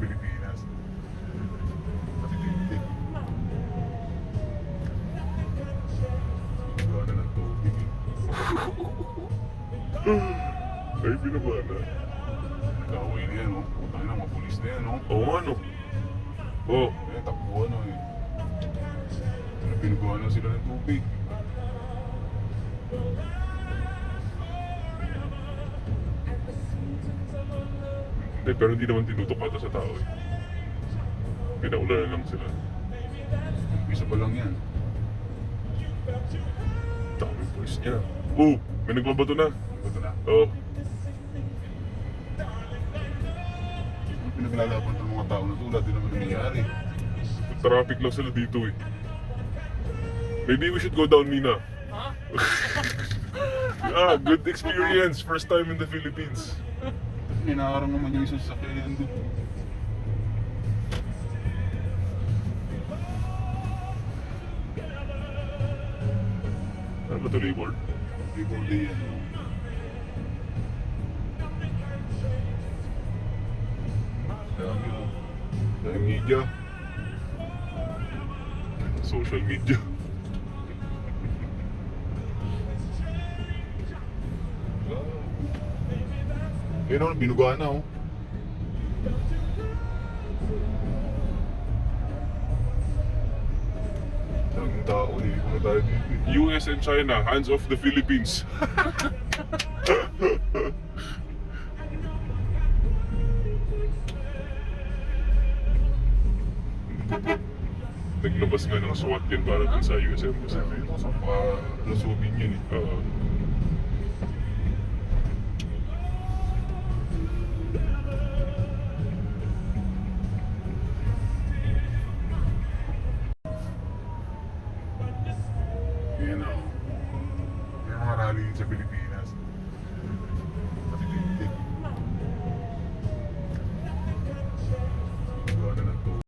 Pilipinas. Matitindi. Gawa na ng tubig. Ay, binaba na. Nag-away na yan, oh. Puta na, mga pulis na yan, oh. Oo, ano? Oo. Eh, takbuhan na eh. Pinagawa na sila ng tubig. Pero hindi naman tinutok ata sa tao eh. Pinaulanan lang sila. Isa pa lang yan. Dami pulis niya. Oh, may nagbabato na. Ito na. Oo. Pinaglalaban ng mga tao na tulad din naman nangyayari. Traffic lang sila dito eh. Maybe we should go down, Mina. Ah, good experience. First time in the Philippines. Hinaharang naman yung isang sasakyan doon. Ano ba ito, labor? People day yan. Dami oh. Dahil media. Social media. Yun naman, binugaan na oh. Daming tao, hindi ko na tayo dito eh. US and China, hands off the Philippines. Naglabas nga ng SWAT yun para dun sa US Embassy. Sabi ito sa palusubin yun eh. Yan o. Yung mga rally sa Pilipinas.